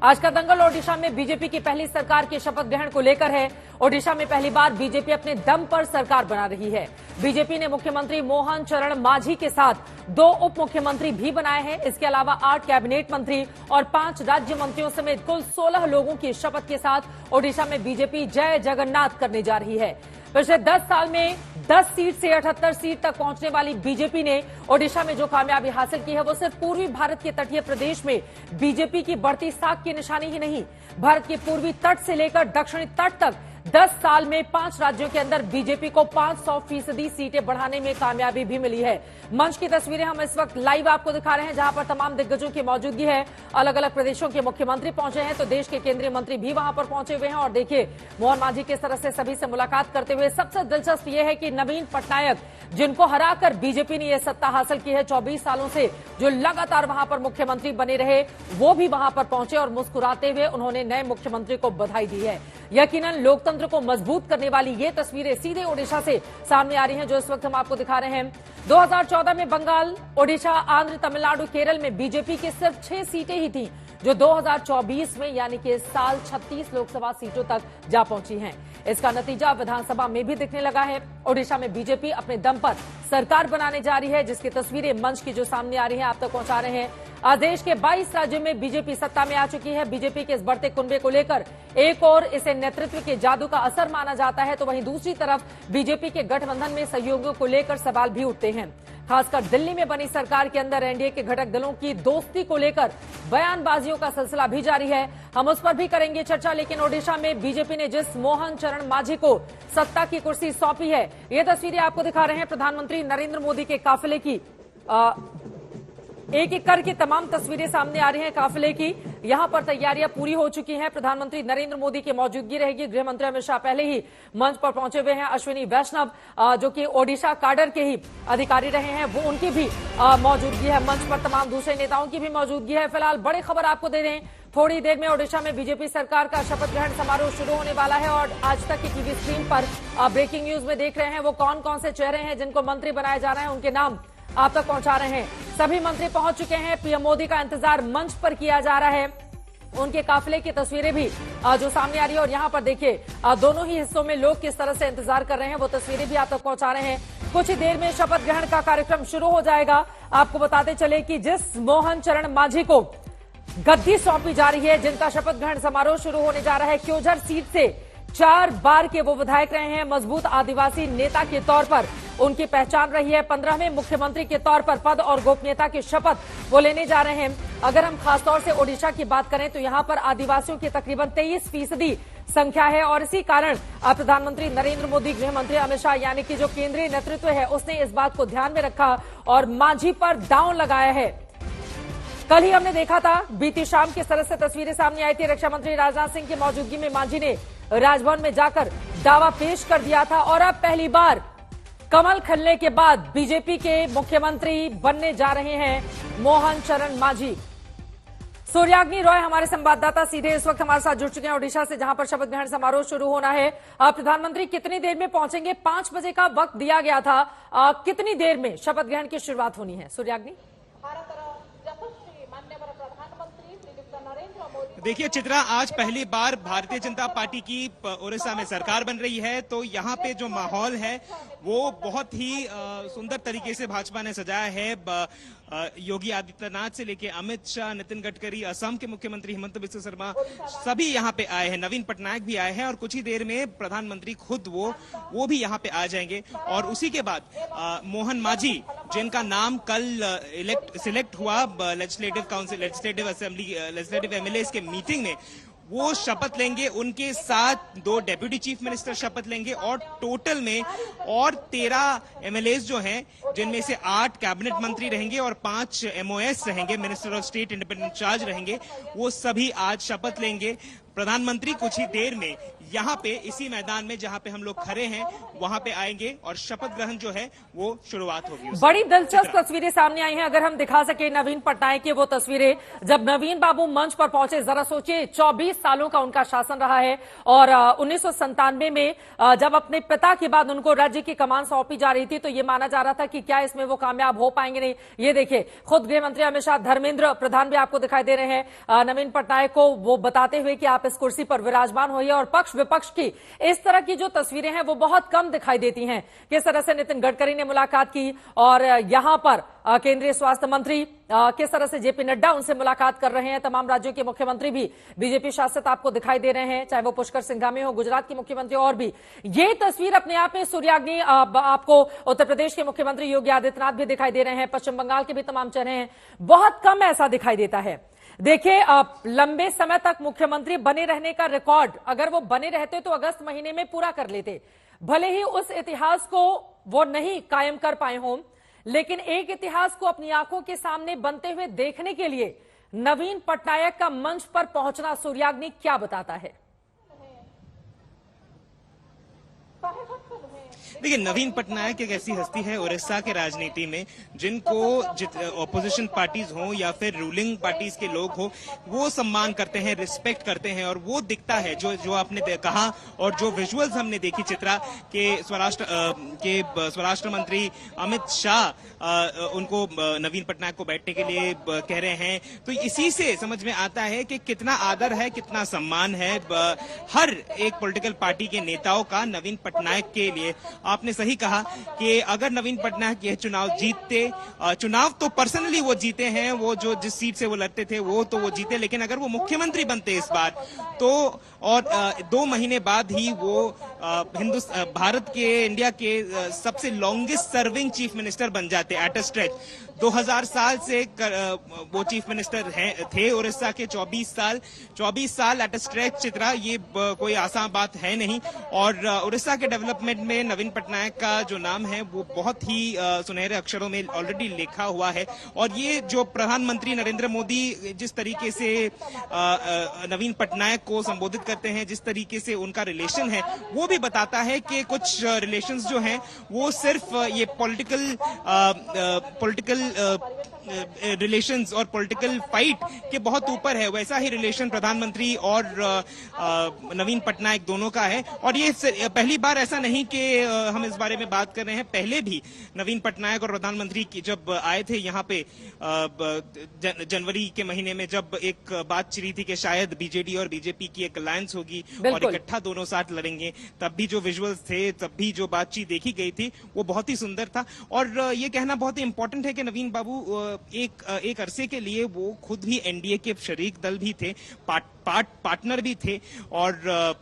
आज का दंगल ओडिशा में बीजेपी की पहली सरकार के शपथ ग्रहण को लेकर है। ओडिशा में पहली बार बीजेपी अपने दम पर सरकार बना रही है। बीजेपी ने मुख्यमंत्री मोहन चरण मांझी के साथ 2 उप मुख्यमंत्री भी बनाए हैं। इसके अलावा 8 कैबिनेट मंत्री और 5 राज्य मंत्रियों समेत कुल 16 लोगों की शपथ के साथ ओडिशा में बीजेपी जय जगन्नाथ करने जा रही है। पिछले 10 साल में 10 सीट से 78 सीट तक पहुंचने वाली बीजेपी ने ओडिशा में जो कामयाबी हासिल की है वो सिर्फ पूर्वी भारत के तटीय प्रदेश में बीजेपी की बढ़ती साख की निशानी ही नहीं, भारत के पूर्वी तट से लेकर दक्षिणी तट तक 10 साल में 5 राज्यों के अंदर बीजेपी को 500% सीटें बढ़ाने में कामयाबी भी मिली है। मंच की तस्वीरें हम इस वक्त लाइव आपको दिखा रहे हैं, जहां पर तमाम दिग्गजों की मौजूदगी है। अलग अलग प्रदेशों के मुख्यमंत्री पहुंचे हैं तो देश के केंद्रीय मंत्री भी वहां पर पहुंचे हुए हैं। और देखिए, मोहन मांझी किस तरह से सभी से मुलाकात करते हुए। सबसे दिलचस्प यह है कि नवीन पटनायक, जिनको हराकर बीजेपी ने यह सत्ता हासिल की है 24 सालों से, जो लगातार वहां पर मुख्यमंत्री बने रहे, वो भी वहां पर पहुंचे और मुस्कुराते हुए उन्होंने नए मुख्यमंत्री को बधाई दी है। यकीनन लोकतंत्र को मजबूत करने वाली ये तस्वीरें सीधे ओडिशा से सामने आ रही हैं, जो इस वक्त हम आपको दिखा रहे हैं। 2014 में बंगाल, ओडिशा, आंध्र, तमिलनाडु, केरल में बीजेपी की सिर्फ 6 सीटें ही थीं, जो 2024 में यानी कि इस साल 36 लोकसभा सीटों तक जा पहुंची हैं। इसका नतीजा विधानसभा में भी दिखने लगा है। ओडिशा में बीजेपी अपने दम पर सरकार बनाने जा रही है, जिसकी तस्वीरें मंच की जो सामने आ रही हैं आप तक पहुंचा रहे हैं। आज देश के 22 राज्यों में बीजेपी सत्ता में आ चुकी है। बीजेपी के इस बढ़ते कुनबे को लेकर एक और इसे नेतृत्व के जादू का असर माना जाता है, तो वहीं दूसरी तरफ बीजेपी के गठबंधन में सहयोगियों को लेकर सवाल भी उठते हैं। खासकर दिल्ली में बनी सरकार के अंदर एनडीए के घटक दलों की दोस्ती को लेकर बयानबाजियों का सिलसिला भी जारी है। हम उस पर भी करेंगे चर्चा। लेकिन ओडिशा में बीजेपी ने जिस मोहन चरण मांझी को सत्ता की कुर्सी सौंपी है, ये तस्वीरें आपको दिखा रहे हैं प्रधानमंत्री नरेंद्र मोदी के काफिले की। एक एक करके तमाम तस्वीरें सामने आ रही हैं काफिले की। यहां पर तैयारियां पूरी हो चुकी हैं। प्रधानमंत्री नरेंद्र मोदी की मौजूदगी रहेगी। गृह मंत्री अमित शाह पहले ही मंच पर पहुंचे हुए हैं। अश्विनी वैष्णव, जो कि ओडिशा काडर के ही अधिकारी रहे हैं, वो उनकी भी मौजूदगी है मंच पर। तमाम दूसरे नेताओं की भी मौजूदगी है। फिलहाल बड़ी खबर आपको दे रहे हैं, थोड़ी देर में ओडिशा में बीजेपी सरकार का शपथ ग्रहण समारोह शुरू होने वाला है। और आज तक की टीवी स्क्रीन पर ब्रेकिंग न्यूज में देख रहे हैं वो कौन कौन से चेहरे हैं जिनको मंत्री बनाया जा रहा है, उनके नाम आप तक पहुंचा रहे हैं। सभी मंत्री पहुंच चुके हैं। पीएम मोदी का इंतजार मंच पर किया जा रहा है। उनके काफिले की तस्वीरें भी जो सामने आ रही है। और यहां पर देखिए, दोनों ही हिस्सों में लोग किस तरह से इंतजार कर रहे हैं, वो तस्वीरें भी आप तक पहुंचा रहे हैं। कुछ ही देर में शपथ ग्रहण का कार्यक्रम शुरू हो जाएगा। आपको बताते चले कि जिस मोहन चरण मांझी को गद्दी सौंपी जा रही है, जिनका शपथ ग्रहण समारोह शुरू होने जा रहा है, क्योंझर सीट से 4 बार के वो विधायक रहे हैं। मजबूत आदिवासी नेता के तौर पर उनकी पहचान रही है। 15वें मुख्यमंत्री के तौर पर पद और गोपनीयता की शपथ वो लेने जा रहे हैं। अगर हम खासतौर से ओडिशा की बात करें तो यहां पर आदिवासियों की तकरीबन 23% संख्या है। और इसी कारण प्रधानमंत्री नरेंद्र मोदी, गृह मंत्री अमित शाह, यानी कि जो केंद्रीय नेतृत्व है, उसने इस बात को ध्यान में रखा और मांझी पर दांव लगाया है। कल ही हमने देखा था, बीती शाम किस तरह से तस्वीरें सामने आई थी। रक्षा मंत्री राजनाथ सिंह की मौजूदगी में मांझी ने राजभवन में जाकर दावा पेश कर दिया था। और अब पहली बार कमल खिलने के बाद बीजेपी के मुख्यमंत्री बनने जा रहे हैं मोहन चरण मांझी। सूर्याग्नि रॉय हमारे संवाददाता सीधे इस वक्त हमारे साथ जुड़ चुके हैं ओडिशा से, जहां पर शपथ ग्रहण समारोह शुरू होना है। प्रधानमंत्री कितनी देर में पहुंचेंगे? 5 बजे का वक्त दिया गया था। कितनी देर में शपथ ग्रहण की शुरुआत होनी है? सूर्याग्नि। देखिए चित्रा, आज पहली बार भारतीय जनता पार्टी की ओडिशा में सरकार बन रही है, तो यहाँ पे जो माहौल है वो बहुत ही सुंदर तरीके से भाजपा ने सजाया है। योगी आदित्यनाथ से लेके अमित शाह, नितिन गडकरी, असम के मुख्यमंत्री हिमंत बिस्वा शर्मा, सभी यहाँ पे आए हैं। नवीन पटनायक भी आए हैं और कुछ ही देर में प्रधानमंत्री खुद वो भी यहाँ पे आ जाएंगे। और उसी के बाद मोहन मांझी, जिनका नाम कल सिलेक्ट हुआ legislative council, legislative assembly, legislative MLAs के मीटिंग में, वो शपथ लेंगे। उनके साथ 2 डेप्यूटी चीफ मिनिस्टर शपथ लेंगे और टोटल में और 13 एमएलएस जो हैं, जिनमें से 8 कैबिनेट मंत्री रहेंगे और 5 एमओएस रहेंगे, minister of state independent charge रहेंगे, वो सभी आज शपथ लेंगे। प्रधानमंत्री कुछ ही देर में यहाँ पे इसी मैदान में जहाँ पे हम लोग खड़े हैं वहाँ पे आएंगे और शपथ ग्रहण जो है वो शुरुआत होगी। बड़ी दिलचस्प तस्वीरें सामने आई हैं। अगर हम दिखा सके नवीन पटनायक की वो तस्वीरें जब नवीन बाबू मंच पर पहुंचे, जरा सोचिए 24 सालों का उनका शासन रहा है और 1997 में जब अपने पिता के बाद उनको राज्य की कमान सौंपी जा रही थी तो ये माना जा रहा था कि क्या इसमें वो कामयाब हो पाएंगे नहीं। ये देखिए खुद गृह मंत्री अमित शाह, धर्मेंद्र प्रधान भी आपको दिखाई दे रहे हैं नवीन पटनायक को वो बताते हुए कि आप इस कुर्सी पर विराजमान होइए। और पक्ष विपक्ष की इस तरह की जो तस्वीरें हैं वो बहुत कम दिखाई देती हैं। किस तरह से नितिन गडकरी ने मुलाकात की और यहां पर केंद्रीय स्वास्थ्य मंत्री किस तरह से जेपी नड्डा उनसे मुलाकात कर रहे हैं। तमाम राज्यों के मुख्यमंत्री भी बीजेपी शासित आपको दिखाई दे रहे हैं, चाहे वो पुष्कर सिंघामी हो, गुजरात के मुख्यमंत्री और भी। ये तस्वीर अपने आप में सूर्याग्नि आपको उत्तर प्रदेश के मुख्यमंत्री योगी आदित्यनाथ भी दिखाई दे रहे हैं, पश्चिम बंगाल के भी तमाम चेहरे हैं। बहुत कम ऐसा दिखाई देता है। देखिए लंबे समय तक मुख्यमंत्री बने रहने का रिकॉर्ड अगर वो बने रहते तो अगस्त महीने में पूरा कर लेते। भले ही उस इतिहास को वो नहीं कायम कर पाए हों, लेकिन एक इतिहास को अपनी आंखों के सामने बनते हुए देखने के लिए नवीन पटनायक का मंच पर पहुंचना सूर्याग्नि क्या बताता है। देखिए नवीन पटनायक एक ऐसी हस्ती है उड़ीसा के राजनीति में जिनको ऑपोजिशन पार्टीज हो या फिर रूलिंग पार्टीज के लोग हो वो सम्मान करते हैं, रिस्पेक्ट करते हैं और वो दिखता है जो आपने कहा और जो विजुअल्स हमने देखी चित्रा के स्वराष्ट्र मंत्री अमित शाह उनको नवीन पटनायक को बैठने के लिए कह रहे हैं। तो इसी से समझ में आता है कि कितना आदर है, कितना सम्मान है हर एक पॉलिटिकल पार्टी के नेताओं का नवीन पटनायक के लिए। आपने सही कहा कि अगर नवीन पटनायक यह चुनाव जीतते, चुनाव तो पर्सनली वो जीते हैं, वो जो जिस सीट से वो लड़ते थे वो तो वो जीते, लेकिन अगर वो मुख्यमंत्री बनते इस बार तो और 2 महीने बाद ही वो भारत के इंडिया के सबसे लॉन्गेस्ट सर्विंग चीफ मिनिस्टर बन जाते एट अ स्ट्रेच। 2000 साल से वो चीफ मिनिस्टर थे उड़ीसा के 24 साल एट अ स्ट्रेच चित्रा, ये कोई आसान बात है नहीं। और उड़ीसा के डेवलपमेंट में नवीन पटनायक का जो नाम है वो बहुत ही सुनहरे अक्षरों में ऑलरेडी लिखा हुआ है। और ये जो प्रधानमंत्री नरेंद्र मोदी जिस तरीके से नवीन पटनायक को संबोधित करते हैं, जिस तरीके से उनका रिलेशन है वो भी बताता है कि कुछ रिलेशंस जो हैं वो सिर्फ ये पॉलिटिकल रिलेशंस और पॉलिटिकल फाइट के बहुत ऊपर है। वैसा ही रिलेशन प्रधानमंत्री और नवीन पटनायक दोनों का है। और ये पहली बार ऐसा नहीं कि हम इस बारे में बात कर रहे हैं, पहले भी नवीन पटनायक और प्रधानमंत्री जब आए थे यहाँ पे जनवरी के महीने में, जब एक बात चली थी कि शायद बीजेडी और बीजेपी की एक अलायंस होगी और इकट्ठा दोनों साथ लड़ेंगे, तब भी जो विजुअल्स थे, तब भी जो बातचीत देखी गई थी वो बहुत ही सुंदर था। और ये कहना बहुत ही इंपॉर्टेंट है कि नवीन बाबू एक अरसे के लिए वो खुद भी एनडीए के शरीक दल भी थे, पार्टनर भी थे और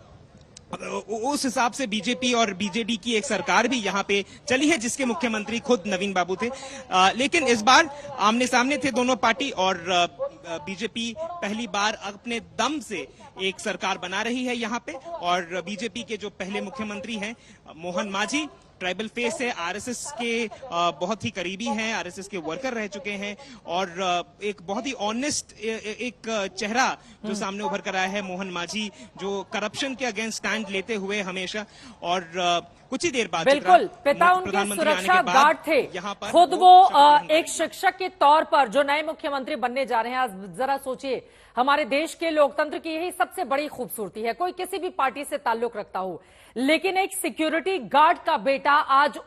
उस हिसाब से बीजेपी और बीजेडी की एक सरकार भी यहाँ पे चली है जिसके मुख्यमंत्री खुद नवीन बाबू थे। लेकिन इस बार आमने सामने थे दोनों पार्टी और बीजेपी पहली बार अपने दम से एक सरकार बना रही है यहाँ पे। और बीजेपी के जो पहले मुख्यमंत्री हैं मोहन मांझी, ट्राइबल फेस है, आरएसएस के बहुत ही करीबी हैं, आरएसएस के वर्कर रह चुके हैं और एक बहुत ही ऑनेस्ट एक चेहरा जो सामने उभर कर आया है मोहन मांझी, जो करप्शन के अगेंस्ट स्टैंड लेते हुए हमेशा। और कुछ ही देर बाद बिल्कुल पिता उनके सुरक्षा गार्ड थे, खुद वो एक शिक्षक के तौर पर जो नए मुख्यमंत्री बनने जा रहे हैं। आज जरा सोचिए, हमारे देश के लोकतंत्र की यही सबसे बड़ी खूबसूरती है, कोई किसी भी पार्टी से ताल्लुक रखता हो, लेकिन एक सिक्योरिटी गार्ड का बेटा आज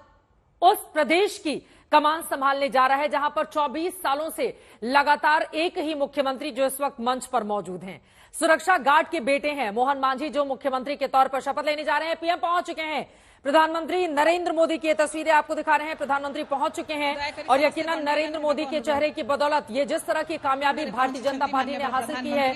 उस प्रदेश की कमान संभालने जा रहा है जहां पर 24 सालों से लगातार एक ही मुख्यमंत्री जो इस वक्त मंच पर मौजूद हैं, सुरक्षा गार्ड के बेटे हैं मोहन मांझी, जो मुख्यमंत्री के तौर पर शपथ लेने जा रहे हैं। पीएम पहुंच चुके हैं, प्रधानमंत्री नरेंद्र मोदी की तस्वीरें आपको दिखा रहे हैं। प्रधानमंत्री पहुंच चुके हैं और यकीनन नरेंद्र मोदी के चेहरे की बदौलत ये जिस तरह की कामयाबी भारतीय जनता पार्टी ने हासिल की है